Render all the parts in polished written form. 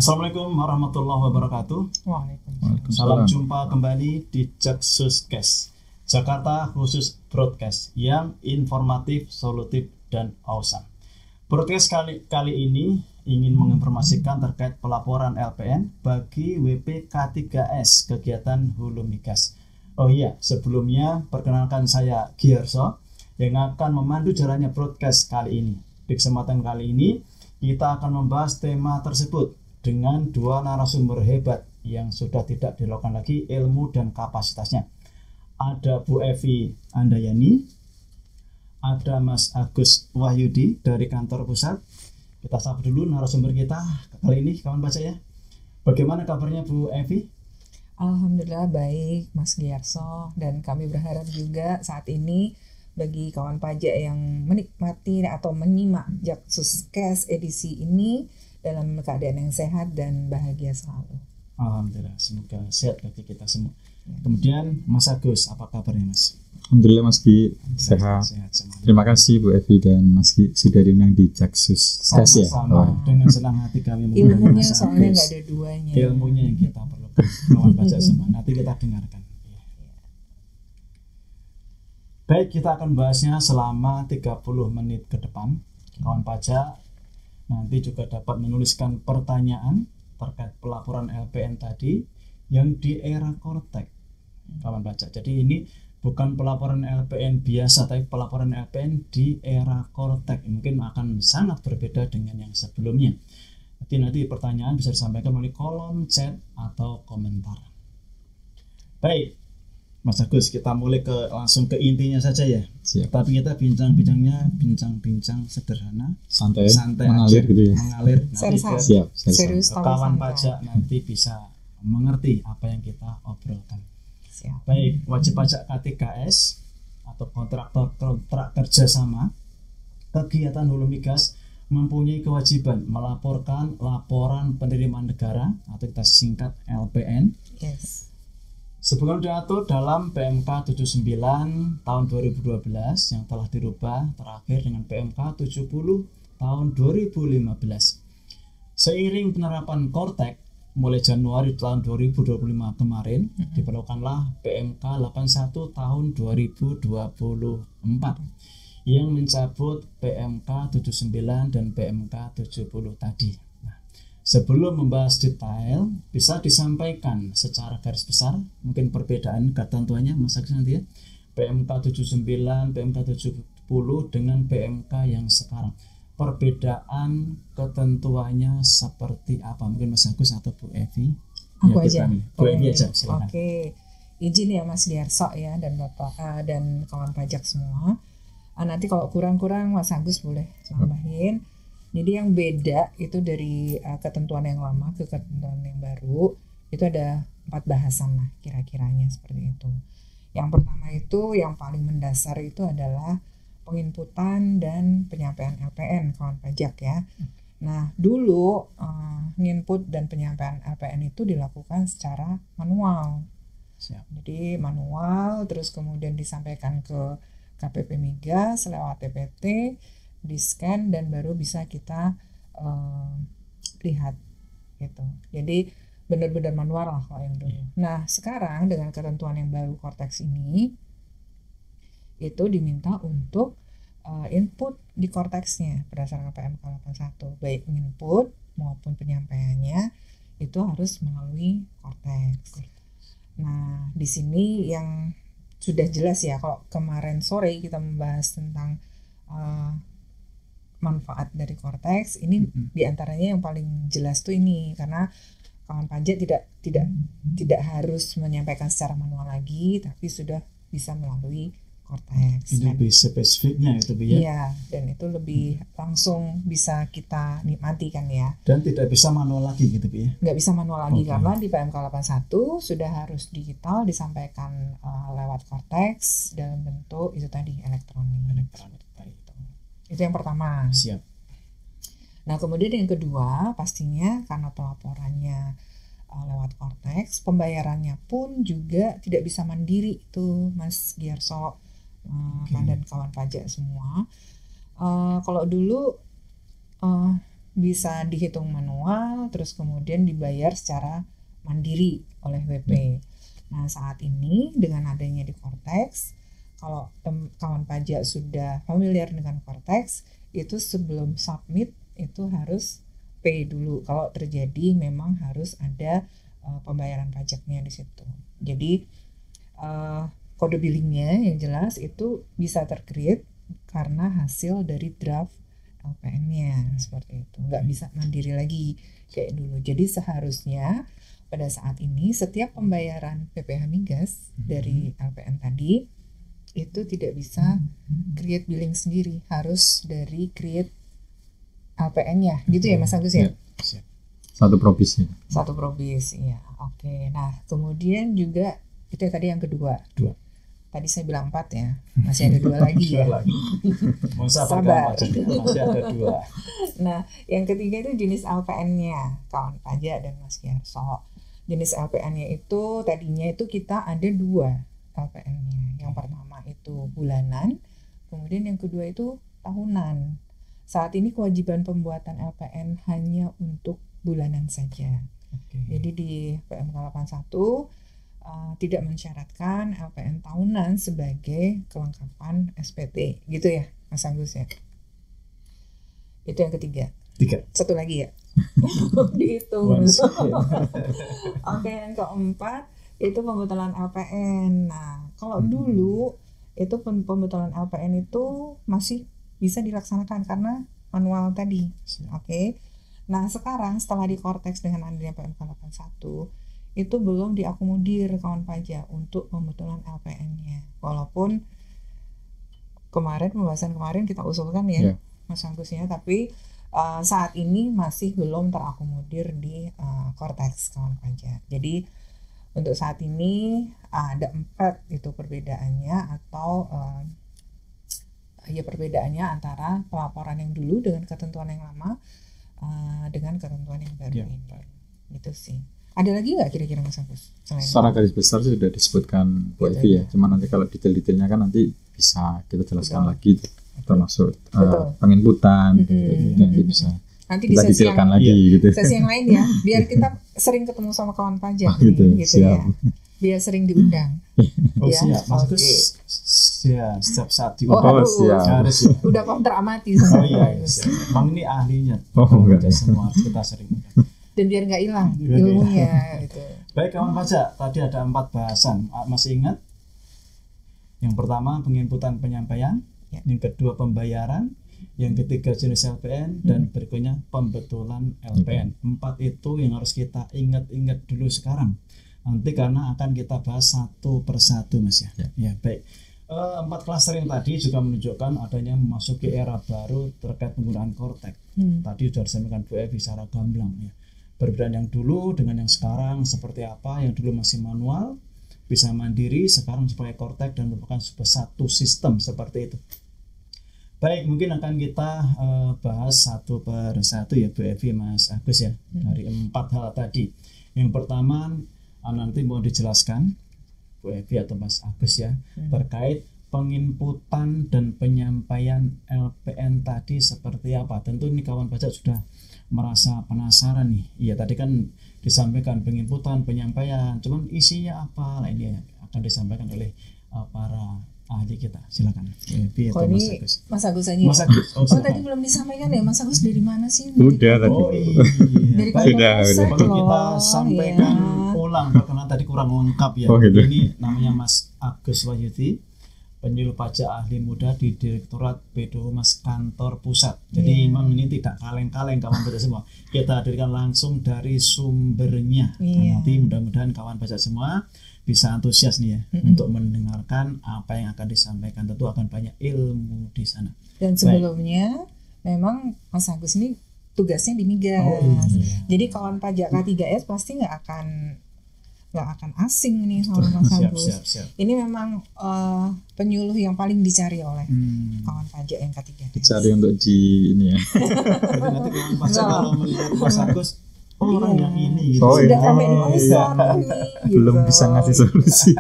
Assalamualaikum warahmatullahi wabarakatuh. Waalaikumsalam. Salam jumpa kembali di Jaksuscast, Jakarta khusus broadcast yang informatif, solutif, dan awesome. Broadcast kali ini ingin menginformasikan terkait pelaporan LPN bagi WP K3S kegiatan Hulu Migas. Oh iya, sebelumnya perkenalkan saya Giarso yang akan memandu jalannya broadcast kali ini. Di kesempatan kali ini kita akan membahas tema tersebut dengan dua narasumber hebat yang sudah tidak dilakukan lagi ilmu dan kapasitasnya. Ada Bu Evi Andayani, ada Mas Agus Wahyudi dari kantor pusat. Kita sapa dulu narasumber kita kali ini, kawan baca ya. Bagaimana kabarnya Bu Evi? Alhamdulillah baik Mas Giarso, dan kami berharap juga saat ini bagi kawan pajak yang menikmati atau menyimak Jaksuscast edisi ini dalam keadaan yang sehat dan bahagia selalu. Alhamdulillah, semoga sehat bagi kita semua. Kemudian Mas Agus, apa kabarnya Mas? Alhamdulillah Mas Gi, sehat. Terima kasih Bu Evi dan Mas Gi sudah diundang di Jaksuscast ya. Sama-sama, dengan senang hati kami mengundang Ilmunya Mas soalnya Agus. nggak ada duanya. Ilmunya yang kita perlukan, kawan pajak semua. Nanti kita dengarkan. Baik, kita akan bahasnya selama 30 menit ke depan. Kawan pajak nanti juga dapat menuliskan pertanyaan terkait pelaporan LPN tadi yang di era Kortek, kawan pajak. Jadi ini bukan pelaporan LPN biasa, tapi pelaporan LPN di era Kortek. Mungkin akan sangat berbeda dengan yang sebelumnya. Nanti pertanyaan bisa disampaikan melalui kolom chat atau komentar. Baik, Mas Agus, kita mulai langsung ke intinya saja ya. Siap. Tapi kita bincang-bincangnya bincang-bincang sederhana, Santai aja, mengalir gitu ya. mengalir. Nanti Siap. Serius tapi kawan santai. pajak nanti bisa mengerti apa yang kita obrolkan. Siap. Baik, wajib pajak K3S atau kontrak kerja sama kegiatan Hulu Migas mempunyai kewajiban melaporkan laporan penerimaan negara atau kita singkat LPN. Yes. Sebagaimana diatur dalam PMK 79 tahun 2012 yang telah dirubah terakhir dengan PMK 70 tahun 2015. Seiring penerapan Kortek mulai Januari tahun 2025 kemarin, diperlakukanlah PMK 81 tahun 2024 yang mencabut PMK 79 dan PMK 70 tadi. Sebelum membahas detail, bisa disampaikan secara garis besar mungkin perbedaan ketentuannya Mas Agus nanti ya. PMK 79, PMK 70 dengan PMK yang sekarang. Perbedaan ketentuannya seperti apa? Mungkin Mas Agus atau Bu Evi? Aku Ya, aja. Bu Evi aja, silakan. Oke. Izin ya Mas Giarso ya dan Bapak dan kawan pajak semua. Nanti kalau kurang-kurang Mas Agus boleh nambahin. Jadi yang beda itu dari ketentuan yang lama ke ketentuan yang baru itu ada 4 bahasan lah kira-kiranya seperti itu. Yang pertama itu yang paling mendasar itu adalah penginputan dan penyampaian LPN kawan pajak ya. Nah dulu nginput dan penyampaian LPN itu dilakukan secara manual. Siap. Jadi manual terus kemudian disampaikan ke KPP Migas lewat TPT, di scan dan baru bisa kita lihat gitu. Jadi benar-benar manual lah kalau yang dulu. Nah sekarang dengan ketentuan yang baru Kortex ini itu diminta untuk input di Kortexnya berdasarkan PMK 81, baik input maupun penyampaiannya itu harus melalui Kortex. Nah di sini yang sudah jelas ya, kalau kemarin sore kita membahas tentang manfaat dari Kortex ini diantaranya yang paling jelas tuh ini, karena kawan pajak tidak harus menyampaikan secara manual lagi, tapi sudah bisa melalui Kortex. Itu lebih spesifiknya itu Bu ya. Iya, dan itu lebih langsung bisa kita nikmati kan ya. Dan tidak bisa manual lagi gitu Bu ya. Nggak bisa manual lagi Oke. karena di PMK 81 sudah harus digital disampaikan lewat Kortex dalam bentuk itu tadi elektronik. Itu yang pertama. Siap. Nah kemudian yang kedua pastinya karena pelaporannya lewat Kortex, pembayarannya pun juga tidak bisa mandiri itu Mas Giarso dan kawan pajak semua. Kalau dulu bisa dihitung manual, terus kemudian dibayar secara mandiri oleh WP. Nah, saat ini dengan adanya di Cortex, kalau kawan pajak sudah familiar dengan Cortex, itu sebelum submit itu harus pay dulu. Kalau terjadi memang harus ada pembayaran pajaknya di situ. Jadi kode billingnya yang jelas itu bisa tercreate karena hasil dari draft LPN-nya seperti itu. Nggak bisa mandiri lagi kayak dulu. Jadi seharusnya pada saat ini setiap pembayaran PPh Migas dari LPN tadi itu tidak bisa create billing sendiri, harus dari create LPN-nya, gitu ya Mas Agus ya? Satu provinsi. Satu provinsi, ya. Oke. Nah, kemudian juga itu tadi yang kedua. Tadi saya bilang 4 ya, masih ada 2 lagi ya. Sabar. Masih ada 2. Nah, yang ketiga itu jenis LPN-nya, kawan pajak dan Mas Giarso. Jenis LPN-nya itu tadinya itu kita ada 2 LPN-nya. Yang pertama itu bulanan, kemudian yang kedua itu tahunan. Saat ini kewajiban pembuatan LPN hanya untuk bulanan saja. Jadi di PMK 81 tidak mensyaratkan LPN tahunan sebagai kelengkapan SPT, gitu ya Mas Agus ya. Itu yang ketiga. 3. Satu lagi ya. Dihitung. Oke, yang keempat itu pembetulan LPN. Nah, kalau dulu itu pembetulan LPN itu masih bisa dilaksanakan karena manual tadi. Oke. Nah, sekarang setelah di Cortex dengan adanya PMK 81 itu belum diakomodir kawan pajak untuk pembetulan LPN-nya. Walaupun pembahasan kemarin kita usulkan ya, Mas Agusnya, tapi saat ini masih belum terakomodir di Cortex kawan pajak. Jadi untuk saat ini ada 4 itu perbedaannya atau perbedaannya antara pelaporan yang dulu dengan ketentuan yang lama dengan ketentuan yang baru ini. Gitu sih. Ada lagi nggak kira-kira Mas Agus? Secara garis besar sudah disebutkan Bu Evi ya. Cuma nanti kalau detail-detailnya kan nanti bisa kita jelaskan lagi, termasuk penginputan, nanti bisa nanti kita detailkan lagi gitu. Sesi yang lain ya, biar kita sering ketemu sama kawan pajak gitu ya. Biar sering diundang. Siap. Mas Agus setiap saat diundang. Harus ya. Udah kontrak mati sama Bang ini ahlinya. Semua kita sering undang. Dan biar nggak hilang ilmunya gitu. Baik kawan pajak, tadi ada 4 bahasan. Masih ingat? Yang pertama penginputan penyampaian, yang kedua pembayaran, yang ketiga jenis LPN, dan berikutnya pembetulan LPN. 4 itu yang harus kita ingat-ingat dulu sekarang. Nanti karena akan kita bahas satu persatu Mas ya. Ya baik. 4 klaster yang tadi juga menunjukkan adanya memasuki era baru terkait penggunaan Cortex. Tadi sudah disampaikan Bu Evi secara gamblang ya. Perbedaan yang dulu dengan yang sekarang seperti apa, yang dulu masih manual, bisa mandiri, sekarang sebagai Cortex dan merupakan satu sistem seperti itu. Baik, mungkin akan kita bahas satu per satu ya Bu Evi, Mas Agus ya, dari 4 hal tadi. Yang pertama nanti mau dijelaskan Bu Evi atau Mas Agus ya, terkait penginputan dan penyampaian LPN tadi seperti apa. Tentu ini kawan pajak sudah merasa penasaran nih. Iya tadi kan disampaikan penginputan, penyampaian, cuman isinya apa? Nah ini akan disampaikan oleh para ahli kita. Silakan. Mas Agus aja. Mas Agus. Tadi belum disampaikan ya Mas Agus, dari mana sih? Udah tadi. Dari perlu kita sampaikan ulang karena tadi kurang lengkap ya. Ini namanya Mas Agus Wahyudi, penyuluh pajak ahli muda di Direktorat BDO Humas Kantor Pusat. Jadi memang ini tidak kaleng-kaleng kawan pajak semua. Kita hadirkan langsung dari sumbernya. Nanti mudah-mudahan kawan pajak semua bisa antusias nih ya untuk mendengarkan apa yang akan disampaikan. Tentu akan banyak ilmu di sana. Dan sebelumnya memang Mas Agus ini tugasnya di Migas. Jadi kawan pajak K3S pasti nggak akan asing nih sama Mas Agus. Siap. Ini memang penyuluh yang paling dicari oleh kawan pajak yang K3S. Dicari untuk di ini ya. Nanti kawan pajak kalau melihat Mas Agus, orang yang ini gitu. Sudah sampai di pusat ini. Belum bisa ngasih solusi.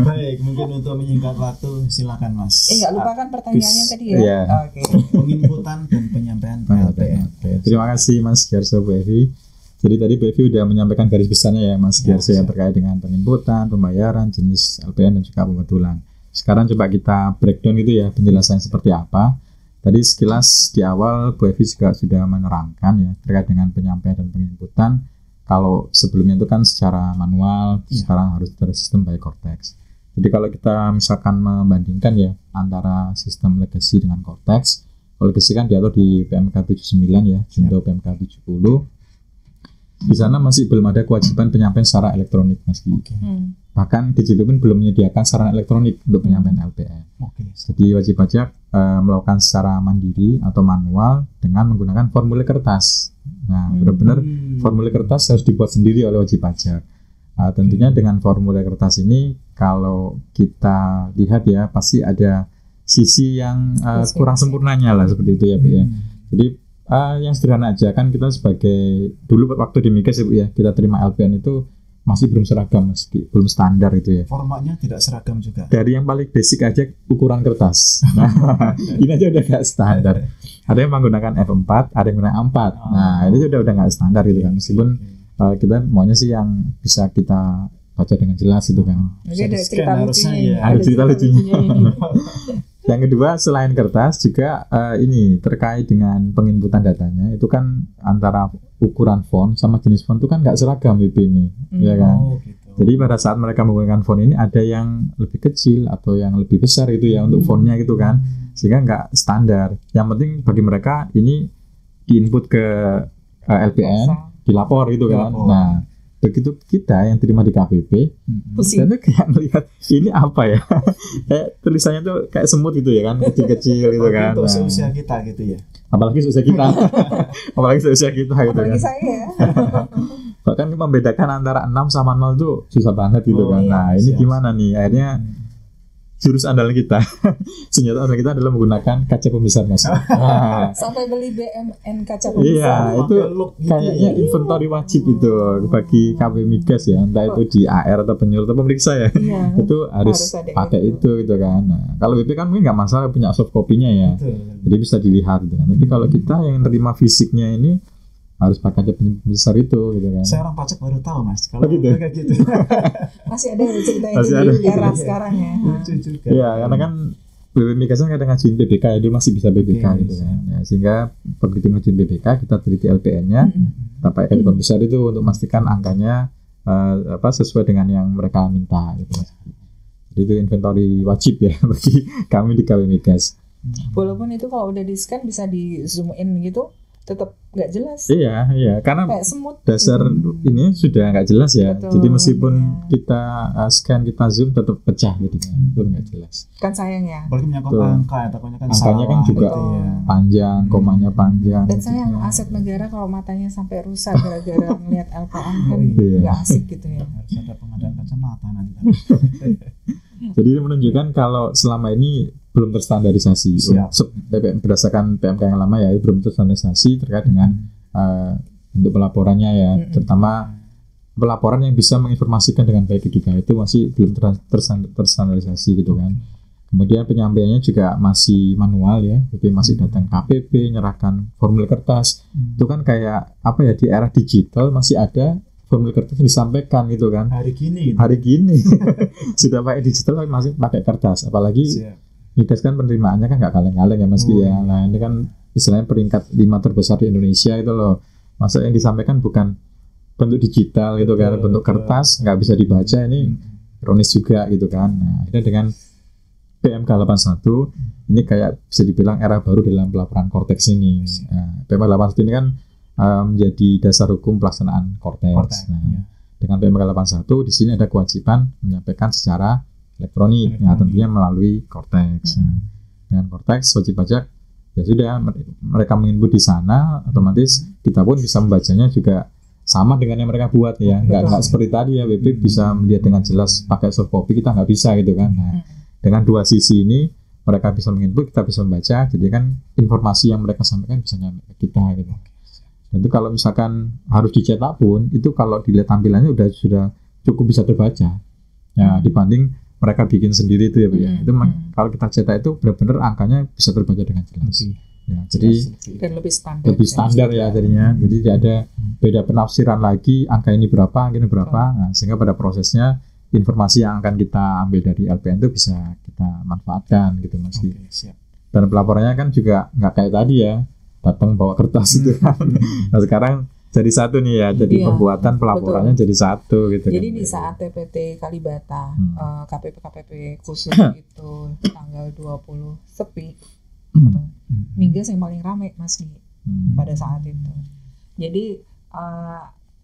Baik, mungkin untuk menyingkat waktu silakan Mas. Nggak lupakan pertanyaannya tadi ya. Iya. Oke. Penginputan dan penyampaian LPN. Terima kasih Mas Giarso, Bu Evi. Jadi tadi Bu Evi udah menyampaikan garis besarnya ya Mas Giarso yang terkait dengan penginputan, pembayaran, jenis LPN dan juga pembetulan. Sekarang coba kita breakdown gitu ya penjelasannya seperti apa. Tadi sekilas di awal Bu Evi juga sudah menerangkan ya terkait dengan penyampaian dan penginputan. Kalau sebelumnya itu kan secara manual, sekarang harus tersistem by Cortex. Jadi kalau kita misalkan membandingkan ya antara sistem legacy dengan Cortex, kalau legacy kan diatur di PMK 79 ya, junto PMK 70. Di sana masih belum ada kewajiban penyampaian secara elektronik Mas Gi. Bahkan DJP pun belum menyediakan sarana elektronik untuk penyampaian LPN. Jadi wajib pajak melakukan secara mandiri atau manual dengan menggunakan formulir kertas. Nah, benar-benar formulir kertas harus dibuat sendiri oleh wajib pajak. Tentunya dengan formulir kertas ini kalau kita lihat ya pasti ada sisi yang kurang sempurnanya lah seperti itu ya Bu ya. Jadi yang sederhana aja kan kita sebagai dulu waktu di Migas ya Bu ya, kita terima LPN itu masih belum seragam, belum standar itu ya. Formatnya tidak seragam juga. Dari yang paling basic aja ukuran kertas. Nah, ini aja udah gak standar. Ada yang menggunakan F4, ada yang menggunakan A4. Nah, ini udah gak standar gitu kan. Meskipun kita maunya sih yang bisa kita baca dengan jelas gitu kan. Ada cerita lucunya. Ada cerita lucunya. Yang kedua selain kertas juga ini terkait dengan penginputan datanya itu kan antara ukuran font sama jenis font itu kan nggak seragam WP ini, ya kan. Jadi pada saat mereka menggunakan font ini ada yang lebih kecil atau yang lebih besar itu ya untuk fontnya gitu kan, sehingga nggak standar. Yang penting bagi mereka ini diinput ke LPN, dilapor gitu kan. Nah begitu kita yang terima di KPP, dan itu kayak melihat ini apa ya, kayak tulisannya tuh kayak semut gitu ya kan, kecil-kecil gitu kan. Untuk seusia kita gitu ya. Apalagi seusia kita, apalagi seusia kita gitu kan. Apalagi saya. Bahkan membedakan antara 6 sama 0 itu susah banget gitu kan. Nah ini gimana nih, akhirnya jurus andalan kita, senjata andalan kita adalah menggunakan kaca pembesar Mas. Nah, sampai beli BMN kaca pembesar. Iya, itu kayaknya inventory wajib itu bagi KP Migas ya, entah itu di AR atau penyuluh atau pemeriksa ya. Itu harus pakai itu gitu kan. Nah, kalau BP kan mungkin nggak masalah punya soft copy-nya ya. Jadi bisa dilihat gitu kan. Tapi kalau kita yang terima fisiknya ini harus pakai kaca pembesar itu gitu kan. Saya orang pajak baru tahu Mas kalau gitu. Kayak gitu. Masih ada yang cerita ini di era sekarang ya. Iya, karena kan BP Migas kan kadang ngajuin BBK ya, dulu masih bisa BBK gitu kan. Ya, sehingga begitu ngajuin BBK kita teliti LPN-nya, kita pakai kaca pembesar itu untuk memastikan angkanya sesuai dengan yang mereka minta gitu Mas. Jadi itu inventory wajib ya bagi kami di KP Migas. Walaupun itu kalau udah di scan bisa di zoom in gitu, tetap nggak jelas. Iya, karena kayak semut. Dasar ini sudah nggak jelas ya. Betul, jadi meskipun kita scan, kita zoom tetap pecah gitu kan, itu nggak jelas. Kan sayang ya. Apalagi menyangkut angka ya, takutnya kan angkanya kan juga gitu ya. panjang, komanya panjang. Dan sayang aset negara kalau matanya sampai rusak gara-gara melihat LPN kan nggak asik gitu ya. Harus ada pengadaan kacamata nanti. Jadi ini menunjukkan kalau selama ini belum terstandarisasi. Berdasarkan PMK yang lama ya, belum terstandarisasi terkait dengan untuk pelaporannya ya, terutama pelaporan yang bisa menginformasikan dengan baik ke kita itu masih belum terstandarisasi gitu kan. Kemudian penyampaiannya juga masih manual ya, jadi masih datang KPP, nyerahkan formulir kertas. Itu kan kayak apa ya, di era digital masih ada formulir kertas yang disampaikan gitu kan. Hari gini sudah pakai digital masih pakai kertas, apalagi Migas kan penerimaannya kan nggak kaleng-kaleng ya Mas ya. Nah ini kan istilahnya peringkat 5 terbesar di Indonesia itu loh. Masa yang disampaikan bukan bentuk digital gitu kan, bentuk kertas nggak bisa dibaca, ini ironis juga gitu kan. Nah ini dengan PMK 81 ini kayak bisa dibilang era baru dalam pelaporan Cortex ini. Nah, PMK 81 ini kan menjadi dasar hukum pelaksanaan Cortex. Nah, dengan PMK 81 di sini ada kewajiban menyampaikan secara elektronik, ya tentunya melalui Cortex. Dengan Cortex wajib pajak ya sudah mereka menginput di sana, otomatis kita pun bisa membacanya juga sama dengan yang mereka buat ya. Nggak seperti tadi ya, BP bisa melihat dengan jelas pakai soft copy, kita nggak bisa gitu kan. Nah, dengan dua sisi ini mereka bisa menginput, kita bisa membaca, jadi kan informasi yang mereka sampaikan bisa nyampe ke kita gitu. Dan itu kalau misalkan harus dicetak pun itu kalau dilihat tampilannya sudah cukup bisa terbaca ya, dibanding mereka bikin sendiri itu ya Bu ya. Itu kalau kita cetak itu benar-benar angkanya bisa terbaca dengan jelas. Ya, jadi Dan lebih standar ya jadinya. Jadi tidak ada beda penafsiran lagi, angka ini berapa, angka ini berapa. Nah, sehingga pada prosesnya informasi yang akan kita ambil dari LPN itu bisa kita manfaatkan gitu Mas. Oke, siap. Dan pelaporannya kan juga nggak kayak tadi ya, datang bawa kertas itu kan. Nah sekarang jadi satu nih ya, jadi Iya, pembuatan pelaporannya jadi satu gitu. Jadi kan. di saat TPT Kalibata, KPP khusus itu tanggal 20 sepi, gitu. Migas yang paling ramai Mas Gi pada saat itu. Jadi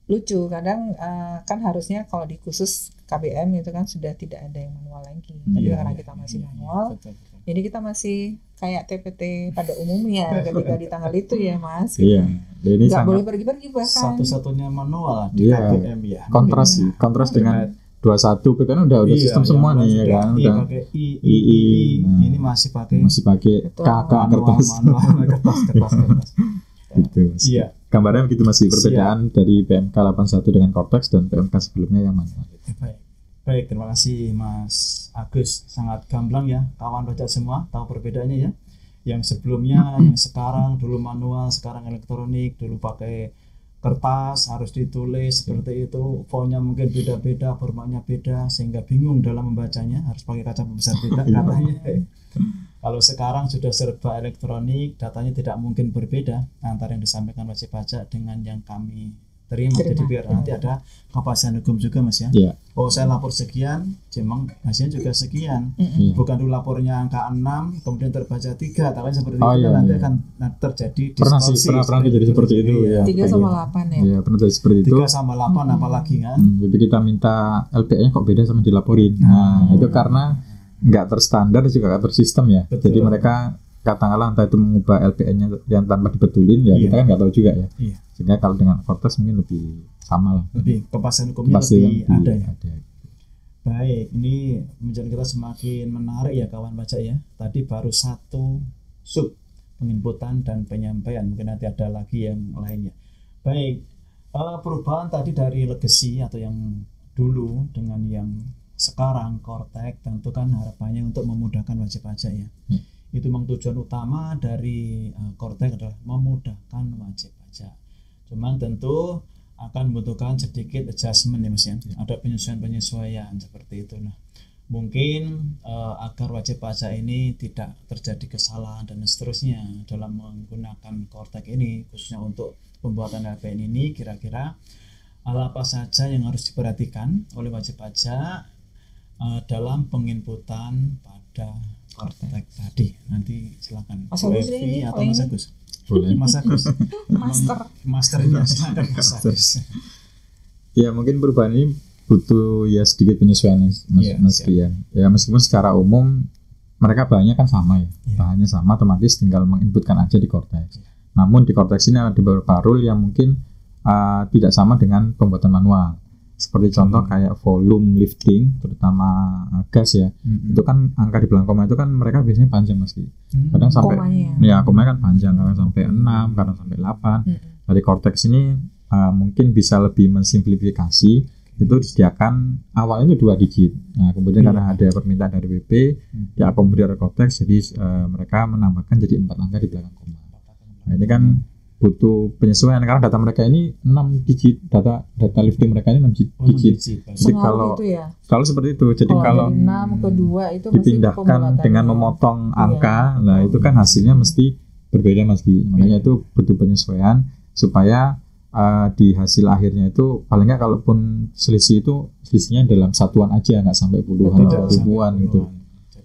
lucu kadang kan harusnya kalau di khusus KBM itu kan sudah tidak ada yang manual lagi. Tapi karena kita masih manual, Betul. jadi kita masih kayak TPT pada umumnya ketika di tanggal itu ya Mas. Iya, ini Nggak boleh sangat pergi-pergi bahkan. Satu-satunya manual di Iya. KBM ya. kontras sih, kontras dengan 21 kan udah Iya, sistem yang semua lain nih ya sudah kan, I udah pakai I. Nah. Ini masih pakai masih pakai Betul. KK kertas manual kertas. gitu. Mas. Iya. Gambarnya begitu masih perbedaan dari PMK 81 dengan Cortex dan PMK sebelumnya yang manual. Baik, terima kasih Mas Agus. Sangat gamblang ya, kawan baca semua tahu perbedaannya ya. Yang sebelumnya, yang sekarang dulu manual, sekarang elektronik, dulu pakai kertas harus ditulis seperti itu, fontnya mungkin beda-beda, formatnya beda sehingga bingung dalam membacanya, harus pakai kaca pembesar beda katanya. Kalau sekarang sudah serba elektronik, datanya tidak mungkin berbeda antara yang disampaikan wajib pajak dengan yang kami terima. Jadi biar nanti ada kepastian hukum juga Mas ya. Iya. Oh saya lapor sekian, memang hasilnya juga sekian. Iya. Bukan dulu lapornya angka 6, kemudian terbaca 3, tapi seperti Oh, itu iya, nanti iya. akan terjadi Pernah distorsi. sih, pernah terjadi seperti itu ya. 3 sama 8 ya. Iya, pernah terjadi seperti itu. 3 sama 8 apalagi kan. Jadi kita minta LPN-nya kok beda sama dilaporin. Nah, itu karena nggak terstandar juga nggak tersistem ya. Betul. Jadi mereka katakanlah entah itu mengubah LPN-nya yang tanpa dibetulin ya, Iya. kita kan nggak tahu juga ya. Iya. Sehingga kalau dengan Cortex mungkin lebih sama lah. Lebih kepastian hukumnya Pasti lebih ada ya. ada. Baik, ini menjadi kita semakin menarik ya kawan baca ya. Tadi baru satu sub penginputan dan penyampaian, mungkin nanti ada lagi yang lainnya. Baik, perubahan tadi dari legacy atau yang dulu dengan yang sekarang Cortex tentu kan harapannya untuk memudahkan wajib pajak ya. Itu memang tujuan utama dari Cortex adalah memudahkan wajib pajak. Cuman tentu akan membutuhkan sedikit adjustment ya Mas ya. Ada penyesuaian-penyesuaian seperti itu. Nah, mungkin agar wajib pajak ini tidak terjadi kesalahan dan seterusnya dalam menggunakan Cortex ini, khususnya untuk pembuatan LPN ini, kira-kira hal apa saja yang harus diperhatikan oleh wajib pajak dalam penginputan pada Cortex tadi. Nanti silakan Mas Bu Agus Evi ini atau kalau Mas ini. Agus. Boleh. Mas Agus. Masternya silakan Mas Agus. Ya mungkin perubahan ini butuh ya sedikit penyesuaian Mas siap. Rian. Ya meskipun secara umum mereka bahannya kan sama ya. Bahannya sama, otomatis tinggal menginputkan aja di Cortex. Namun di Cortex ini ada beberapa rule yang mungkin tidak sama dengan pembuatan manual. Seperti contoh kayak volume lifting, terutama gas ya. Itu kan angka di belakang koma itu kan mereka biasanya panjang Mas Ki. Kadang sampai Komanya. komanya kan panjang, kadang sampai 6, kadang sampai 8. Dari Cortex ini mungkin bisa lebih mensimplifikasi. Itu disediakan awalnya itu 2 digit. Nah, kemudian karena ada permintaan dari WP, diakomodir oleh Cortex, jadi mereka menambahkan jadi 4 angka di belakang koma. Nah, ini kan butuh penyesuaian karena data mereka ini 6 digit, data lifting mereka ini 6 digit. Jadi kalau itu ya. kalau seperti itu, jadi kalau dari 6 ke 2 itu masih dipindahkan pembulatannya. dengan memotong angka, nah itu kan hasilnya mesti berbeda Mas Gi. Makanya itu butuh penyesuaian supaya di hasil akhirnya itu paling nggak kalaupun selisihnya dalam satuan aja, nggak sampai puluhan atau ribuan gitu.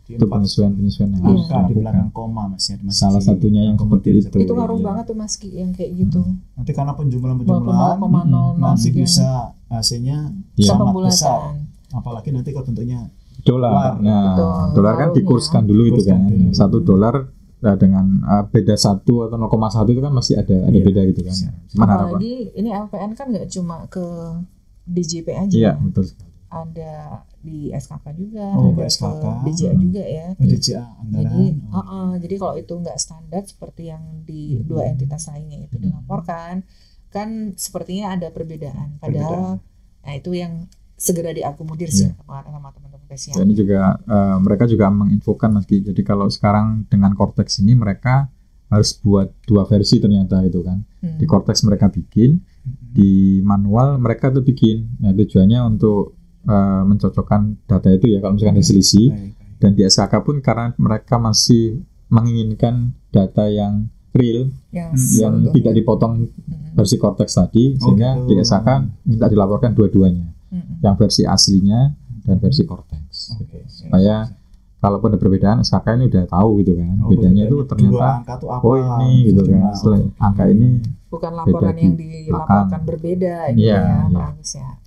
Itu penyesuaian yang harus angka di belakang dilakukan. koma Mas ya. Salah satunya yang seperti itu. Itu ngaruh Iya. banget tuh Mas Ki yang kayak gitu. Nanti karena penjumlahan 0,00 nanti sekian. bisa hasilnya Iya. sangat besar. Pembulatan. Apalagi nanti kalau bentuknya Dolar. Nah, Betul. dolar kan Ngaruhnya. dikurskan dulu itu Kurskan kan. dulu. $1 dengan beda 1 atau 0,1 itu kan masih ada Iya. beda gitu kan. Cuman harapan. Apalagi ini LPN kan nggak cuma ke DJP aja. Iya, betul sekali. Ada di SKK juga, Oh, ada ke SKK. ke DJA juga ya. DJA anggaran. Jadi, jadi kalau itu nggak standar seperti yang di dua entitas lainnya itu dilaporkan, kan sepertinya ada perbedaan. Padahal, nah itu yang segera diakomodir sih sama teman-teman PESIA. Dan ini juga mereka juga menginfokan Mas Ki. Jadi kalau sekarang dengan Cortex ini mereka harus buat 2 versi ternyata itu kan. Di Cortex mereka bikin, di manual mereka tuh bikin. Nah tujuannya untuk mencocokkan data itu ya kalau misalkan ada selisih. Dan di SKK pun karena mereka masih menginginkan data yang real, yang tidak dipotong versi Cortex tadi, sehingga di SKK minta dilaporkan dua-duanya, yang versi aslinya dan versi Cortex. Supaya kalaupun ada perbedaan, SKK ini udah tahu gitu kan, bedanya itu ternyata ini gitu kan, angka ini bukan laporan yang dilaporkan berbeda gitu ya.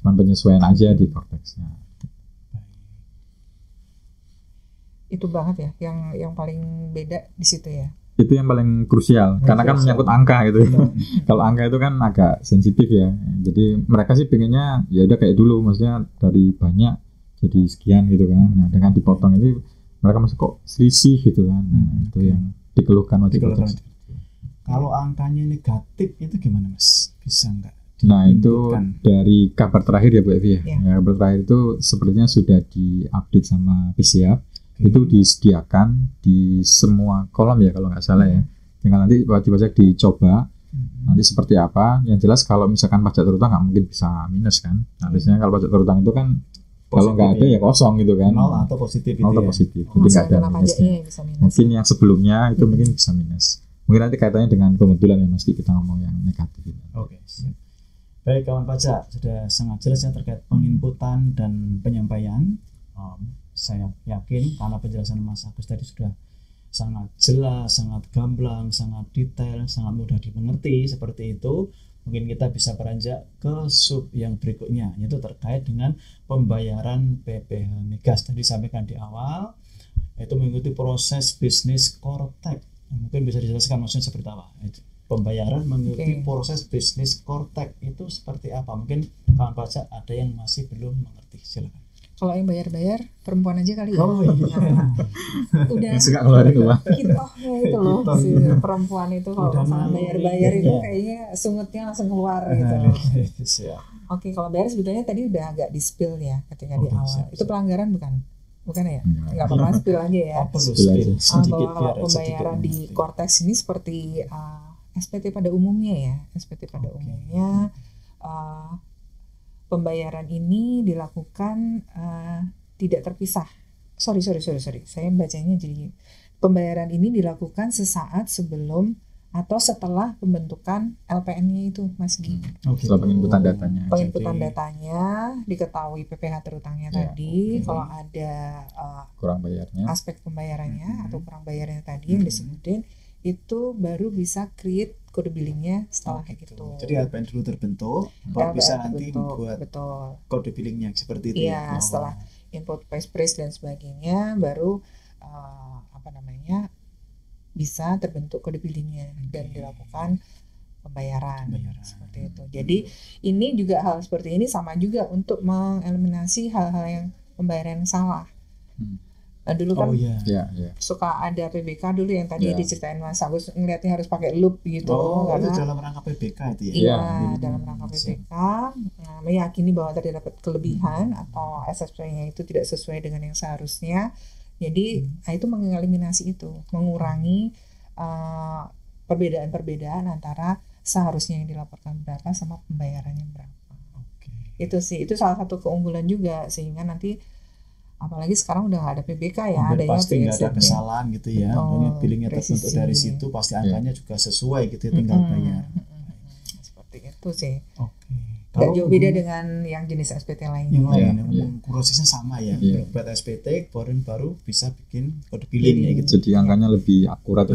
Cuman penyesuaian aja di Cortexnya. Itu banget ya, yang paling beda di situ ya. Itu yang paling krusial, karena kan menyangkut angka gitu. Kalau angka itu kan agak sensitif ya. Jadi mereka sih pengennya ya udah kayak dulu, maksudnya dari banyak jadi sekian gitu kan. Nah dengan dipotong ini mereka masih kok selisih gitu kan. Nah itu yang dikeluhkan wajib Cortex. Kalau angkanya negatif itu gimana Mas? Bisa nggak? Nah itu dari kabar terakhir ya Bu Evi ya. Kabar terakhir itu sepertinya sudah diupdate sama PSIAP. Itu disediakan di semua kolom ya kalau nggak salah ya. Tinggal nanti wajib pajak dicoba nanti seperti apa. Yang jelas kalau misalkan pajak terutang nggak mungkin bisa minus kan. Nah biasanya kalau pajak terutang itu kan kalau nggak ada ya kosong gitu kan. Nol atau positif. Nol atau positif. Jadi nggak ada minusnya. Mungkin yang sebelumnya itu mungkin bisa minus. Mungkin nanti kaitannya dengan pembetulan ya Mas, kita ngomong yang negatif. Oke. Baik kawan pajak, sudah sangat jelas ya terkait penginputan dan penyampaian. Saya yakin karena penjelasan Mas Agus tadi sudah sangat jelas, sangat gamblang, sangat detail, sangat mudah dimengerti seperti itu. Mungkin kita bisa beranjak ke sub yang berikutnya, yaitu terkait dengan pembayaran PPh Migas. Tadi disampaikan di awal, itu mengikuti proses bisnis Cortex. Mungkin bisa dijelaskan maksudnya seperti apa? Pembayaran mengikuti proses bisnis Cortex itu seperti apa? Mungkin kawan pajak ada yang masih belum mengerti. Silakan. Kalau yang bayar-bayar perempuan aja kali ya. Oh iya. Udah. Yang suka ngeluarin uang. Hitohnya itu loh si perempuan itu kalau misalnya bayar-bayar itu kayaknya sungutnya langsung keluar gitu. Oke, kalau bayar sebetulnya tadi udah agak di-spill ya ketika di awal. Itu pelanggaran bukan? Bukan ya? Enggak apa-apa, spill aja ya. Bahwa kalau pembayaran di Cortex ini seperti SPT pada umumnya ya. SPT pada umumnya pembayaran ini dilakukan tidak terpisah. Sorry. Saya bacanya jadi pembayaran ini dilakukan sesaat sebelum atau setelah pembentukan LPN-nya itu, Mas Gi. Setelah penginputan datanya. Penginputan datanya, diketahui PPh terutangnya tadi, kalau ada kurang bayarnya, aspek pembayarannya atau kurang bayarnya tadi yang disebutin, itu baru bisa create kode billingnya setelah itu. Jadi LPN dulu terbentuk, baru bisa nanti buat kode billingnya seperti itu. Iya, setelah input paste dan sebagainya, baru bisa terbentuk kode billingnya dan dilakukan pembayaran seperti itu. Jadi ini juga hal seperti ini sama juga untuk mengeliminasi hal-hal yang pembayaran yang salah. Nah, dulu kan suka ada PBK dulu yang tadi diceritain Mas Agus, ngeliatnya harus pakai loop gitu. Karena itu dalam rangka PBK itu ya? Iya, dalam rangka PBK meyakini bahwa tadi dapat kelebihan atau SSP-nya itu tidak sesuai dengan yang seharusnya. Jadi itu mengeliminasi itu, mengurangi perbedaan-perbedaan antara seharusnya yang dilaporkan berapa sama pembayarannya berapa. Itu sih, itu salah satu keunggulan juga, sehingga nanti apalagi sekarang udah nggak ada PBK ya, adanya pasti nggak ada kesalahan gitu ya. Billingnya terbentuk dari situ, pasti angkanya juga sesuai gitu ya, tinggal bayar. Seperti itu sih. Nggak jauh beda dengan yang jenis SPT lainnya. Prosesnya sama ya. Buat SPT kemudian baru bisa bikin kode billing gitu. Jadi angkanya lebih akurat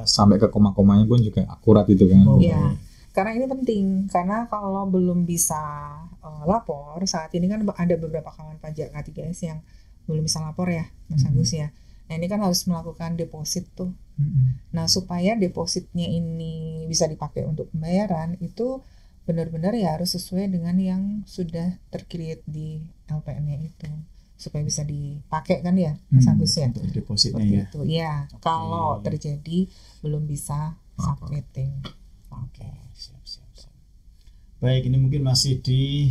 sampai ke koma-komanya pun juga akurat itu kan. Iya. Karena ini penting, karena kalau belum bisa lapor saat ini kan ada beberapa kawan pajak K3S yang belum bisa lapor ya, Mas Agus ya. Nah ini kan harus melakukan deposit tuh. Nah supaya depositnya ini bisa dipakai untuk pembayaran itu benar-benar ya harus sesuai dengan yang sudah tercreate di LPN-nya itu supaya bisa dipakai kan ya, Mas Agus ya. Untuk depositnya ya. Itu ya. Kalau terjadi belum bisa submitting. Siap. Baik, ini mungkin masih di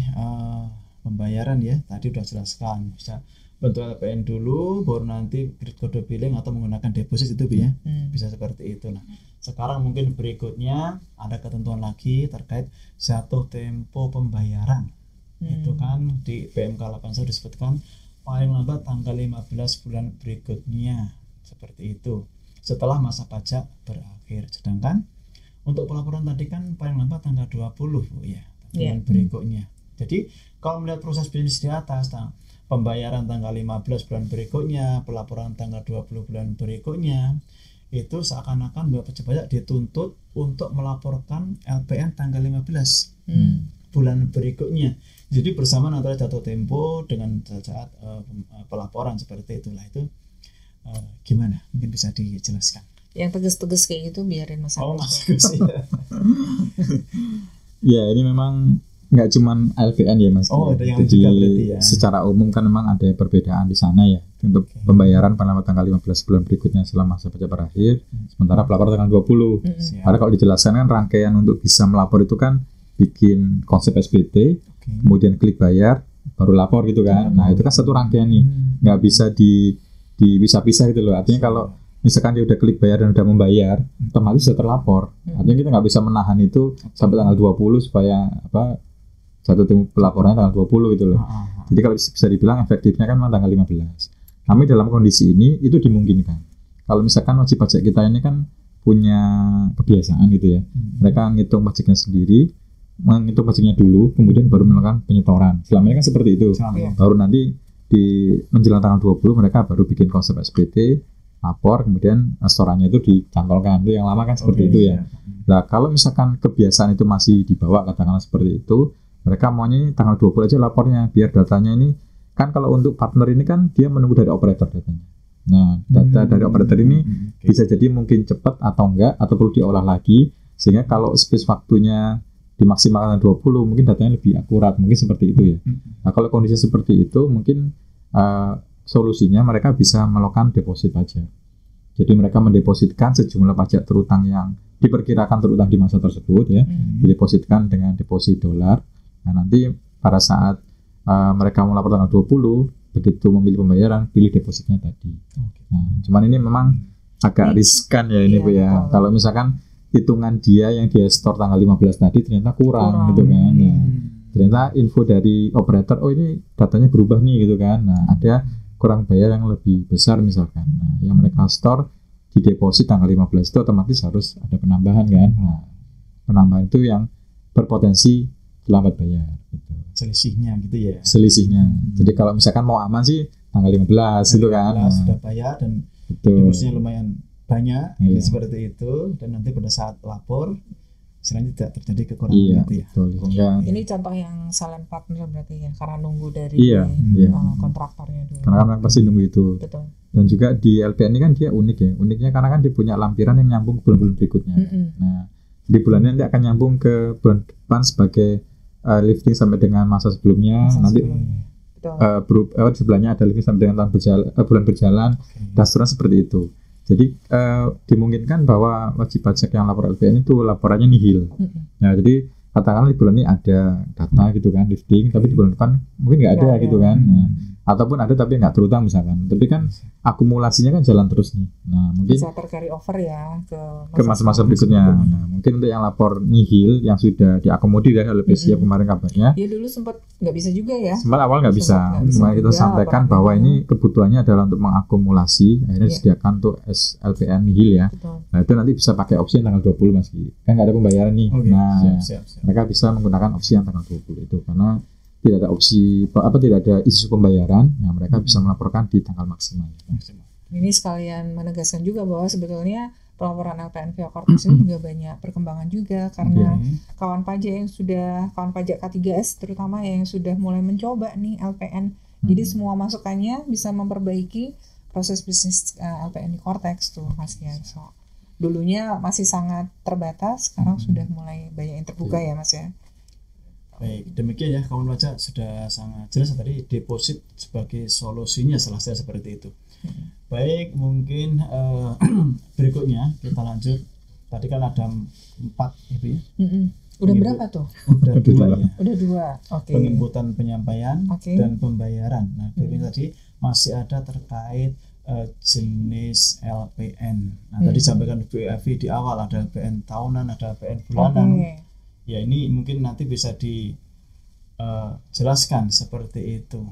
pembayaran ya. Tadi udah jelaskan bisa bentuk LPN dulu, baru nanti create kode billing atau menggunakan deposit itu ya. Bisa seperti itu. Nah, Sekarang mungkin berikutnya ada ketentuan lagi terkait jatuh tempo pembayaran. Itu kan di PMK 81 disebutkan paling lambat tanggal 15 bulan berikutnya, seperti itu, setelah masa pajak berakhir. Sedangkan untuk pelaporan tadi kan paling lambat tanggal 20 Bu ya, bulan berikutnya. Jadi kalau melihat proses bisnis di atas, pembayaran tanggal 15 bulan berikutnya, pelaporan tanggal 20 bulan berikutnya, itu seakan-akan wajib pajak dituntut untuk melaporkan LPN tanggal 15 bulan berikutnya. Jadi bersamaan antara jatuh tempo dengan saat pelaporan seperti itulah. Itu gimana? Mungkin bisa dijelaskan. Yang tegas-tegas kayak gitu biarin Mas Agus. Ya, ini memang nggak cuman LPN ya Mas. Ada yang jadi juga berarti ya. Secara umum kan memang ada perbedaan di sana ya untuk pembayaran pada tanggal 15 bulan berikutnya setelah masa pajak berakhir, sementara pelapor tanggal 20. Karena kalau dijelaskan kan rangkaian untuk bisa melapor itu kan bikin konsep SPT, kemudian klik bayar, baru lapor gitu kan. Nah itu kan satu rangkaian nih, nggak bisa dipisah-pisah gitu loh. Artinya kalau misalkan dia udah klik bayar dan udah membayar, otomatis sudah terlapor. Artinya kita nggak bisa menahan itu sampai tanggal 20 supaya jatuh tempo pelaporannya tanggal 20 gitu loh. Jadi kalau bisa dibilang efektifnya kan memang tanggal 15. Kami dalam kondisi ini itu dimungkinkan. Kalau misalkan wajib pajak kita ini kan punya kebiasaan gitu ya. Mereka ngitung pajaknya sendiri, menghitung pajaknya dulu, kemudian baru melakukan penyetoran. Selama ini kan seperti itu. Baru nanti di menjelang tanggal 20 mereka baru bikin konsep SPT, lapor, kemudian setorannya itu dicantolkan. Itu yang lama kan seperti itu ya. Nah, kalau misalkan kebiasaan itu masih dibawa katakanlah seperti itu, mereka maunya tanggal 20 aja lapornya, biar datanya ini kan kalau untuk partner ini kan dia menunggu dari operator datanya. Nah, data dari operator ini bisa jadi mungkin cepat atau enggak, atau perlu diolah lagi, sehingga kalau space waktunya dimaksimalkan 20, mungkin datanya lebih akurat, mungkin seperti itu ya. Nah, kalau kondisi seperti itu, mungkin solusinya mereka bisa melakukan deposit pajak. Jadi mereka mendepositkan sejumlah pajak terutang yang diperkirakan terutang di masa tersebut ya, didepositkan dengan deposit dolar. Nah, nanti pada saat mereka melapor tanggal 20, begitu memilih pembayaran, pilih depositnya tadi. Nah, cuman ini memang agak riskan ya ini Bu ya. Kalau misalkan hitungan dia yang dia store tanggal 15 tadi ternyata kurang gitu kan. Nah, ternyata info dari operator, oh ini datanya berubah nih gitu kan. Nah, ada kurang bayar yang lebih besar misalkan. Nah, yang mereka store di deposit tanggal 15 itu otomatis harus ada penambahan kan. Nah, penambahan itu yang berpotensi lambat bayar gitu. Selisihnya gitu ya. Selisihnya. Jadi kalau misalkan mau aman sih tanggal 15 itu kan. Sudah bayar dan depositnya lumayan banyak seperti itu, dan nanti pada saat lapor istilahnya tidak terjadi kekurangan gitu ya. Betul. Ini contoh yang silent partner berarti ya, karena nunggu dari kontraktornya dulu. Karena kan pasti nunggu itu. Betul. Dan juga di LPN ini kan dia unik ya. Uniknya karena kan dia punya lampiran yang nyambung ke bulan-bulan berikutnya. Nah, di bulan ini nanti akan nyambung ke bulan depan sebagai lifting sampai dengan masa sebelumnya. Nanti di sebelahnya ada lifting sampai dengan bulan berjalan. Dasturan seperti itu. Jadi dimungkinkan bahwa wajib pajak yang lapor LPN itu laporannya nihil. Nah, jadi katakanlah di bulan ini ada data gitu kan lifting, tapi di bulan depan mungkin nggak ada gitu kan. Nah, ataupun ada tapi nggak terutang misalkan. Tapi kan akumulasinya kan jalan terus nih. Nah, mungkin bisa tercarry over ya ke masa-masa berikutnya. Nah, mungkin untuk yang lapor nihil yang sudah diakomodir oleh PSIA kemarin kabarnya. Ya dulu sempat nggak bisa juga ya. Sempat awal nggak bisa. Cuma kita sampaikan bahwa ini kebutuhannya adalah untuk mengakumulasi, akhirnya disediakan untuk LPN nihil ya. Betul. Nah, itu nanti bisa pakai opsi yang tanggal 20 Mas. Kan nggak ada pembayaran nih. Siap. Mereka bisa menggunakan opsi yang tanggal 20 itu karena tidak ada opsi tidak ada isu pembayaran yang mereka bisa melaporkan di tanggal maksimal. Ini sekalian menegaskan juga bahwa sebetulnya pelaporan LPN via Cortex ini juga banyak perkembangan juga karena kawan pajak K3S terutama yang sudah mulai mencoba nih LPN. Jadi semua masukannya bisa memperbaiki proses bisnis LPN di Cortex tuh Mas ya. So, dulunya masih sangat terbatas, sekarang sudah mulai banyak yang terbuka ya Mas ya. Baik, demikian ya kawan pajak, sudah sangat jelas tadi deposit sebagai solusinya selesai seperti itu. Baik, mungkin berikutnya kita lanjut. Tadi kan ada 4 Ibu ya. Udah berapa tuh? Udah 2 ya. Udah 2. Oke. Penginputan penyampaian dan pembayaran. Nah, berikutnya tadi masih ada terkait jenis LPN. Nah, tadi sampaikan Bu Evi di awal ada LPN tahunan, ada LPN bulanan. Ya, ini mungkin nanti bisa dijelaskan seperti itu.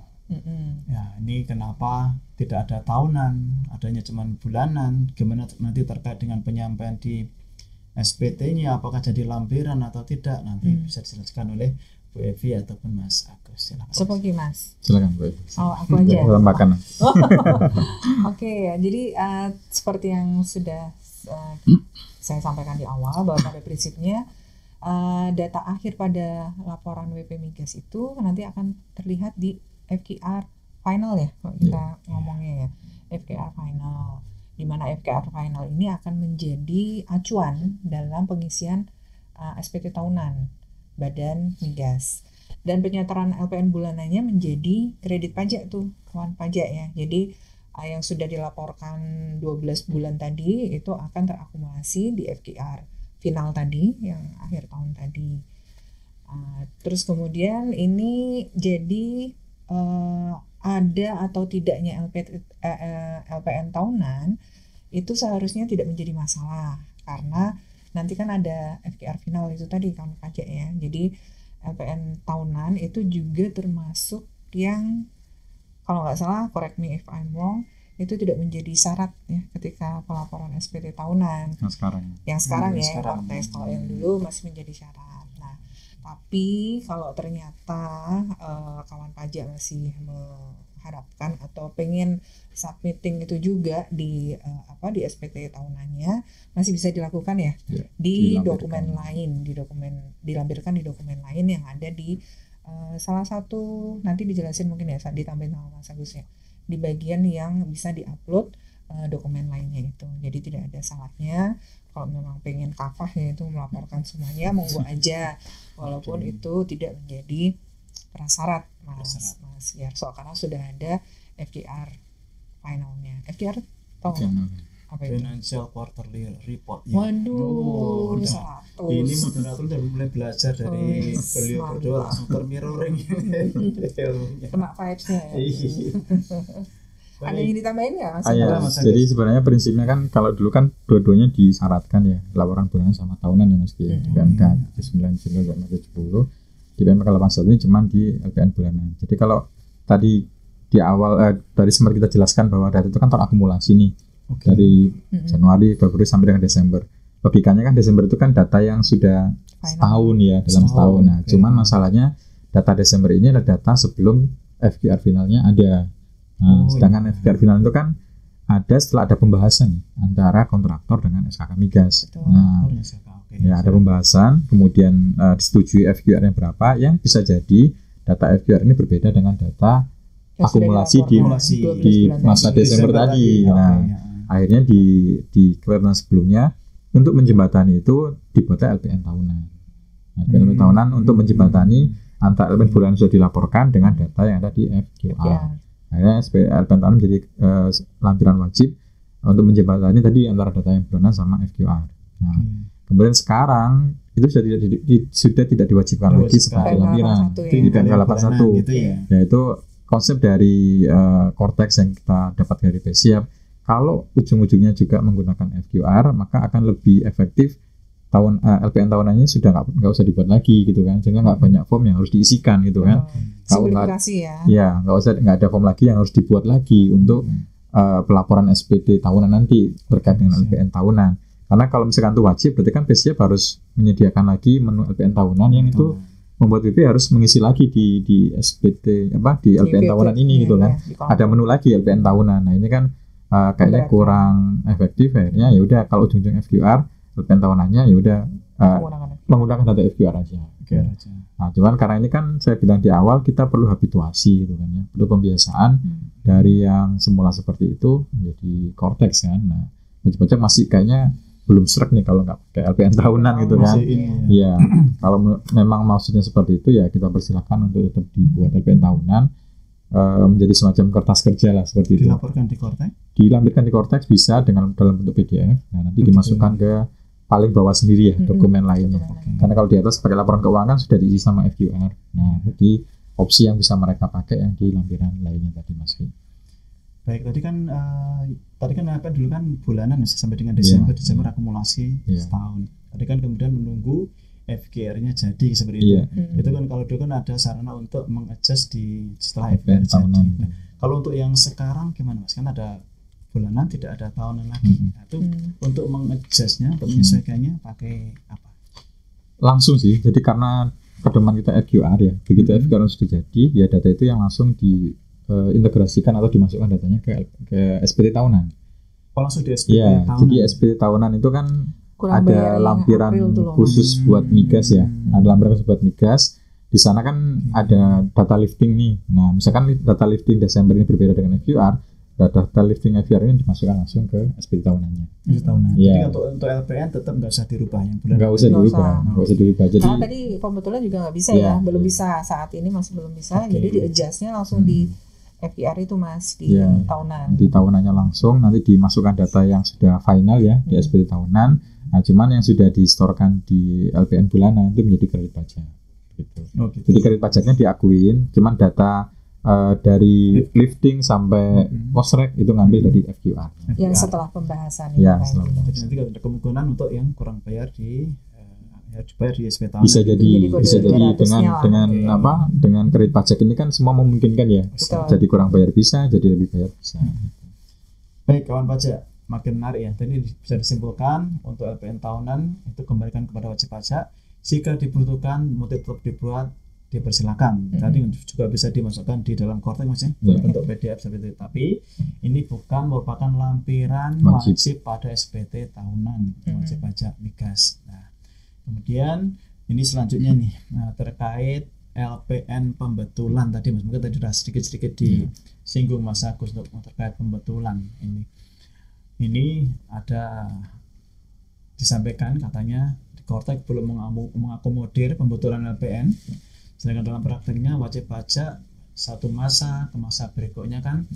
Ya, ini kenapa tidak ada tahunan, adanya cuma bulanan, gimana nanti terkait dengan penyampaian di SPT-nya, apakah jadi lampiran atau tidak, nanti bisa dijelaskan oleh Bu Evi ataupun Mas Agus. Silakan. Seperti Mas. Silakan Bu Evi. Oh, aku aja. Makanan. Oke, jadi seperti yang sudah saya sampaikan di awal, bahwa pada prinsipnya data akhir pada laporan WP Migas itu nanti akan terlihat di FKR final ya, kalau kita ngomongnya ya, FKR final, di mana FKR final ini akan menjadi acuan dalam pengisian SPT tahunan Badan Migas, dan penyetaraan LPN bulanannya menjadi kredit pajak tuh, kawan pajak ya. Jadi yang sudah dilaporkan 12 bulan tadi itu akan terakumulasi di FKR final tadi, yang akhir tahun tadi. Terus kemudian ini jadi ada atau tidaknya LPN tahunan itu seharusnya tidak menjadi masalah, karena nanti kan ada FKR final itu tadi kamu pajak ya. Jadi LPN tahunan itu juga termasuk yang, kalau nggak salah, correct me if I'm wrong, itu tidak menjadi syarat ya ketika pelaporan SPT tahunan. Yang sekarang ya, Kortex. Kalau yang dulu masih menjadi syarat. Nah, tapi kalau ternyata kawan pajak masih mengharapkan atau pengen submitting itu juga di di SPT tahunannya, masih bisa dilakukan ya, di dokumen lain, dilampirkan di dokumen lain yang ada di salah satu, nanti dijelasin mungkin ya, ditambahin sama Mas Agus ya, di bagian yang bisa diupload dokumen lainnya itu. Jadi tidak ada salahnya kalau memang pengen kafah ya itu melaporkan semuanya, monggo aja, walaupun itu tidak menjadi prasyarat Mas Yarso, karena sudah ada FKR finalnya. FKR tahu apa itu? Financial Quarterly Report. Waduh, ini moderator udah mulai belajar dari beliau berdua, langsung termirroring. Kena vibes-nya ya. Ada yang ditambahin nggak Mas? Jadi sebenarnya prinsipnya kan, kalau dulu kan dua-duanya disyaratkan ya, laporan bulanan sama tahunan ya Mas, di PMK 79 dan 70. Di PMK 81 ini cuma di LPN bulanan. Jadi kalau tadi di awal dari sempat kita jelaskan bahwa data itu kan terakumulasi nih, dari Januari, Februari sampai dengan Desember. Logikanya kan Desember itu kan data yang sudah setahun ya, dalam setahun. Nah, cuman masalahnya data Desember ini adalah data sebelum FKR finalnya ada. Nah, sedangkan FKR final itu kan ada setelah ada pembahasan antara kontraktor dengan SKK Migas. Nah, ya ada pembahasan, kemudian disetujui FKR-nya berapa, yang bisa jadi data FKR ini berbeda dengan data akumulasi di masa Desember tadi. Nah, akhirnya di clearance sebelumnya untuk menjembatani itu dibuatnya LPN tahunan. Nah, LPN tahunan untuk menjembatani antara LPN bulanan sudah dilaporkan dengan data yang ada di FQR. Akhirnya LPN tahunan menjadi lampiran wajib untuk menjembatani tadi antara data yang bulanan sama FQR. Nah, kemudian sekarang itu sudah tidak diwajibkan lagi sebagai lampiran di PMK 81 gitu ya. Yaitu konsep dari Kortex yang kita dapat dari PSIAP. Kalau ujung-ujungnya juga menggunakan FQR, maka akan lebih efektif. LPN tahunannya sudah nggak usah dibuat lagi gitu kan, sehingga nggak banyak form yang harus diisikan gitu kan. Simplifikasi ya. Nggak ada form lagi yang harus dibuat lagi untuk pelaporan SPT tahunan nanti terkait dengan LPN tahunan. Karena kalau misalkan itu wajib, berarti kan PSIAP harus menyediakan lagi menu LPN tahunan yang itu membuat BP harus mengisi lagi di SPT di LPN tahunan ini gitu kan. Ada menu lagi LPN tahunan. Nah, ini kan kayaknya kurang efektif. Akhirnya ya udah, kalau ujung-ujung FQR LPN tahunannya ya udah menggunakan data FQR aja. Nah, cuman karena ini kan saya bilang di awal, kita perlu habituasi gitu kan ya. Perlu pembiasaan dari yang semula seperti itu menjadi Kortex kan. Nah, pajak masih kayaknya belum srek nih kalau nggak pakai LPN tahunan gitu kan. Iya. Kalau memang maksudnya seperti itu ya kita persilakan untuk tetap dibuat LPN tahunan, menjadi semacam kertas kerja lah seperti itu. Dilaporkan di Kortex? Dilampirkan di Kortex bisa dalam bentuk PDF. Nah, nanti dimasukkan ke paling bawah sendiri ya dokumen lainnya. Karena kalau di atas sebagai laporan keuangan sudah diisi sama FQR. Nah, jadi opsi yang bisa mereka pakai yang di lampiran lainnya tadi Mas. Baik, tadi kan apa dulu kan bulanan ya, sampai dengan Desember akumulasi setahun. Tadi kan kemudian menunggu FGR-nya jadi seperti itu. Itu kan kalau dulu kan ada sarana untuk mengadjust di setelah FGR jadi. Nah, kalau untuk yang sekarang gimana Mas? Kan ada bulanan, tidak ada tahunan lagi. Nah, itu untuk mengadjustnya, untuk menyesuaikannya pakai apa? Langsung sih. Jadi karena pedoman kita FQR ya. Begitu FQR sudah jadi, ya data itu yang langsung integrasikan atau dimasukkan datanya ke SPT tahunan. Oh, langsung di SPT tahunan. Jadi SPT tahunan itu kan ada lampiran khusus buat migas ya. Ada lampiran khusus buat migas. Di sana kan ada data lifting nih. Nah, misalkan data lifting Desember ini berbeda dengan FQR, data lifting FQR ini dimasukkan langsung ke SPT tahunannya. Jadi untuk LPN tetap nggak usah dirubah yang bulan. Nggak usah dirubah. Jadi karena tadi pembetulan juga nggak bisa ya, belum bisa saat ini masih belum bisa. Jadi di adjustnya langsung di FQR itu Mas di tahunan. Di tahunannya langsung nanti dimasukkan data yang sudah final ya di SPT tahunan. Nah, cuman yang sudah distorkan di LPN bulanan itu menjadi kredit pajak. Gitu. Jadi kredit pajaknya diakuin, cuman data dari lifting sampai post-rec itu ngambil dari FQR. Yang setelah pembahasan ya, jadi nanti ada kemungkinan untuk yang kurang bayar dibayar di SPT tahunan. Bisa jadi dengan kredit pajak ini kan semua memungkinkan ya. Betul. Jadi kurang bayar bisa, jadi lebih bayar bisa. Baik kawan pajak, makin menarik ya. Tadi bisa disimpulkan untuk LPN tahunan itu kembalikan kepada wajib pajak. Jika dibutuhkan multi tetap dibuat, dipersilakan. Tadi juga bisa dimasukkan di dalam Kortex Mas ya, bentuk PDF seperti itu. Tapi ini bukan merupakan lampiran wajib pada SPT tahunan wajib pajak migas. Nah, kemudian ini selanjutnya nih terkait LPN pembetulan tadi Mas, mungkin tadi sudah sedikit disinggung Mas Agus untuk terkait pembetulan ini. Ini ada disampaikan katanya Kortex belum mengakomodir pembetulan LPN, sedangkan dalam prakteknya wajib pajak satu masa ke masa berikutnya kan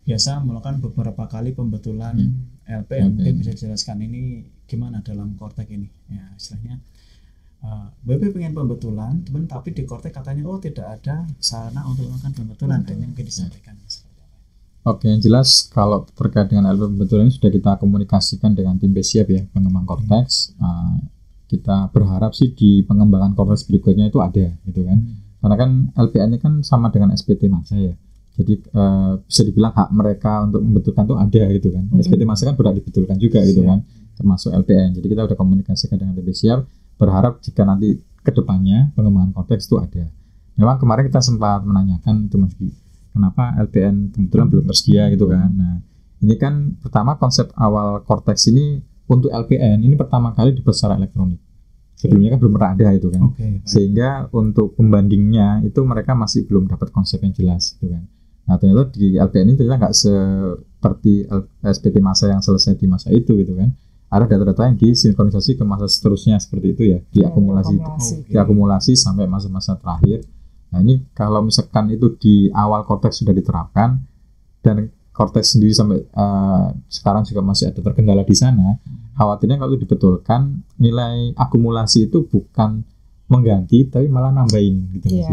biasa melakukan beberapa kali pembetulan LPN. Mungkin bisa dijelaskan ini gimana dalam Kortex ini ya, istilahnya BP pengen pembetulan tapi di Kortex katanya tidak ada sarana untuk melakukan pembetulan. Ini mungkin disampaikan seperti apa? Oke, yang jelas kalau terkait dengan LPN pembetulan ini sudah kita komunikasikan dengan tim BSIAP ya, pengembang Kortex. Kita berharap sih di pengembangan Kortex berikutnya itu ada gitu kan. Karena kan LPN ini kan sama dengan SPT masa ya. Jadi bisa dibilang hak mereka untuk membetulkan itu ada gitu kan. SPT masa kan berhak dibetulkan juga gitu kan, termasuk LPN. Jadi kita udah komunikasikan dengan tim BSIAP, berharap jika nanti kedepannya pengembangan Kortex itu ada. Memang kemarin kita sempat menanyakan itu Mas Gi, kenapa LPN kebetulan belum tersedia gitu kan. Nah, ini kan pertama konsep awal Kortex ini untuk LPN ini pertama kali dibuat secara elektronik. Sebelumnya kan belum pernah ada itu kan. Sehingga untuk pembandingnya itu mereka masih belum dapat konsep yang jelas gitu kan. Nah, ternyata di LPN ini ternyata nggak seperti SPT masa yang selesai di masa itu gitu kan. Ada data-data yang disinkronisasi ke masa seterusnya seperti itu ya, diakumulasi sampai masa-masa terakhir. Nah, ini kalau misalkan itu di awal Kortex sudah diterapkan dan Kortex sendiri sampai sekarang juga masih ada terkendala di sana, khawatirnya kalau dibetulkan nilai akumulasi itu bukan mengganti tapi malah nambahin gitu Mas.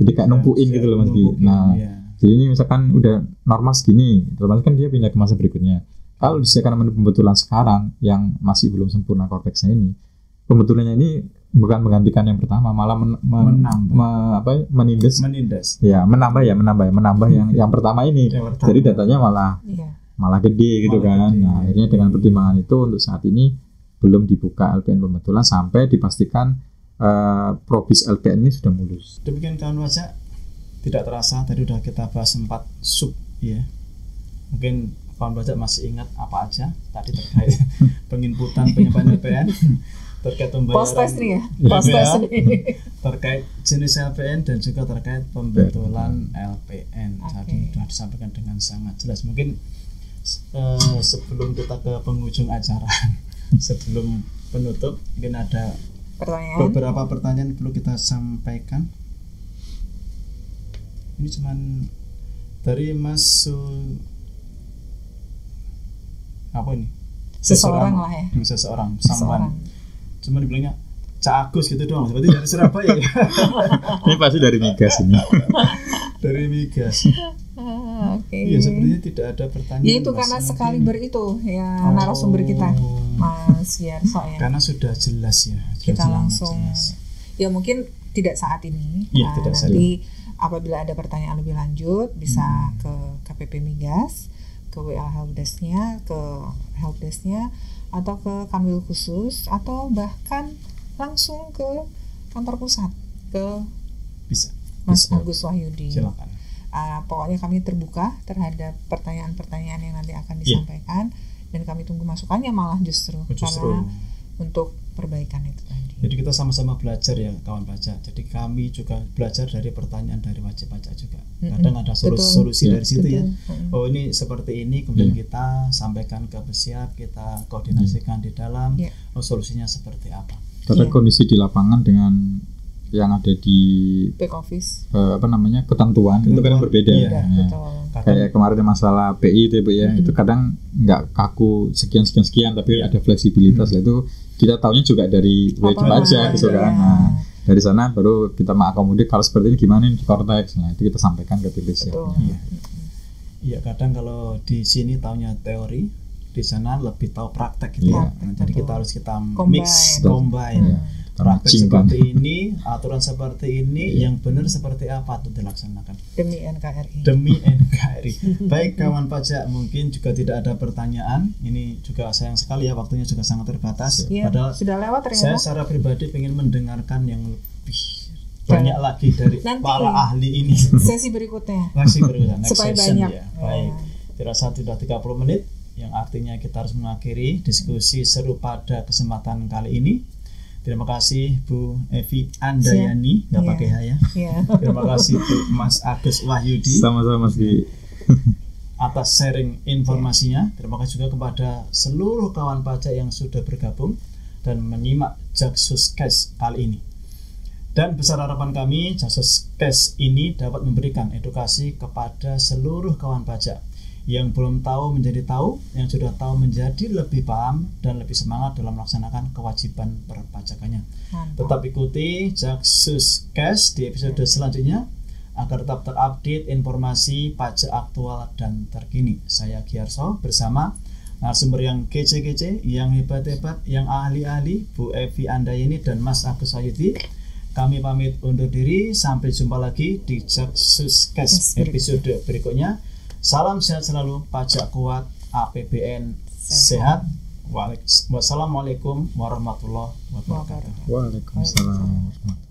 Jadi kayak numpuin gitu loh Mas. Nah, jadi ini misalkan udah normal segini, otomatis kan dia pindah ke masa berikutnya. Kalau disediakan menu pembetulan sekarang yang masih belum sempurna Kortexnya ini, pembetulannya ini bukan menggantikan yang pertama, malah menindas. Ya, menambah yang pertama ini. Jadi datanya malah gede gitu kan. Nah, akhirnya dengan pertimbangan itu untuk saat ini belum dibuka LPN pembetulan sampai dipastikan probis LPN ini sudah mulus. Demikian kawan pajak, tidak terasa tadi udah kita bahas 4 sub ya. Mungkin kawan pajak masih ingat apa aja tadi terkait penginputan penyampaian LPN, terkait pembayaran terkait jenis LPN dan juga terkait pembetulan LPN. Tadi sudah disampaikan dengan sangat jelas. Mungkin sebelum kita ke penghujung acara, sebelum penutup, mungkin ada beberapa pertanyaan perlu kita sampaikan. Ini cuman dari Mas apa ini? Seseorang lah ya. Seseorang. Cuma dibilangnya Cak Agus gitu doang. Berarti dari Surabaya ya. Ini pasti dari migas ini. Dari migas. Iya, sepertinya tidak ada pertanyaan. Ya itu Mas. karena Mungkin- sekaliber itu ya narasumber kita, Mas Giarso ya. Karena sudah jelas ya. Kita sudah langsung jelas. ya mungkin tidak saat ini. Iya, tidak saat nanti apabila ada pertanyaan lebih lanjut bisa ke KPP Migas, ke WA helpdesk-nya, ke helpdesk-nya, atau ke Kanwil khusus, atau bahkan langsung ke kantor pusat ke Bisa. Mas Bisa. Agus Wahyudi. Silakan. Pokoknya kami terbuka terhadap pertanyaan-pertanyaan yang nanti akan disampaikan, dan kami tunggu masukannya malah justru karena untuk perbaikan itu tadi. Jadi kita sama-sama belajar ya kawan pajak. Jadi kami juga belajar dari pertanyaan dari wajib pajak juga. Kadang ada solusi dari situ ya. Oh ini seperti ini, kemudian kita sampaikan ke Besiap, kita koordinasikan di dalam. Oh solusinya seperti apa? Karena kondisi di lapangan dengan yang ada di back office ketentuan itu kadang berbeda. Iya, betul. Kayak kemarin masalah PI itu Bu ya, itu kadang nggak kaku sekian tapi ada fleksibilitas. Itu kita tahunya juga dari wajib pajak gitu kan. Nah, dari sana baru kita mengakomodir kalau seperti ini gimana di Kortex. Nah, itu kita sampaikan ke tim Besiap. Iya, kadang kalau di sini tahunya teori, di sana lebih tahu praktek gitu. Iya. Nah, jadi kita harus Combine. combine. Praktek seperti ini, aturan seperti ini, yang benar seperti apa untuk dilaksanakan demi NKRI. Baik kawan pajak, mungkin juga tidak ada pertanyaan. Ini juga sayang sekali ya, waktunya juga sangat terbatas. Padahal sudah lewat ternyata. Saya secara pribadi ingin mendengarkan yang lebih banyak lagi dari para ahli ini. Sesi berikutnya. Supaya banyak. Ya. Baik, dirasa sudah 30 menit, yang artinya kita harus mengakhiri diskusi seru pada kesempatan kali ini. Terima kasih Bu Evi Andayani, nggak pakai H ya. Terima kasih Bu Mas Agus Wahyudi. Sama-sama Mas Gi. Atas sharing informasinya. Terima kasih juga kepada seluruh kawan pajak yang sudah bergabung dan menyimak Jaksuscast kali ini. Dan besar harapan kami Jaksuscast ini dapat memberikan edukasi kepada seluruh kawan pajak yang belum tahu menjadi tahu, yang sudah tahu menjadi lebih paham dan lebih semangat dalam melaksanakan kewajiban perpajakannya. Tetap ikuti Jaksuscast di episode selanjutnya agar tetap terupdate informasi pajak aktual dan terkini. Saya Giarso bersama narasumber yang kece-kece, yang hebat-hebat, yang ahli-ahli, Bu Evi Andayani dan Mas Agus Wahyudi. Kami pamit undur diri, sampai jumpa lagi di Jaksuscast episode berikutnya. Salam sehat selalu, pajak kuat, APBN sehat. Wassalamualaikum warahmatullahi wabarakatuh. Waalaikumsalam.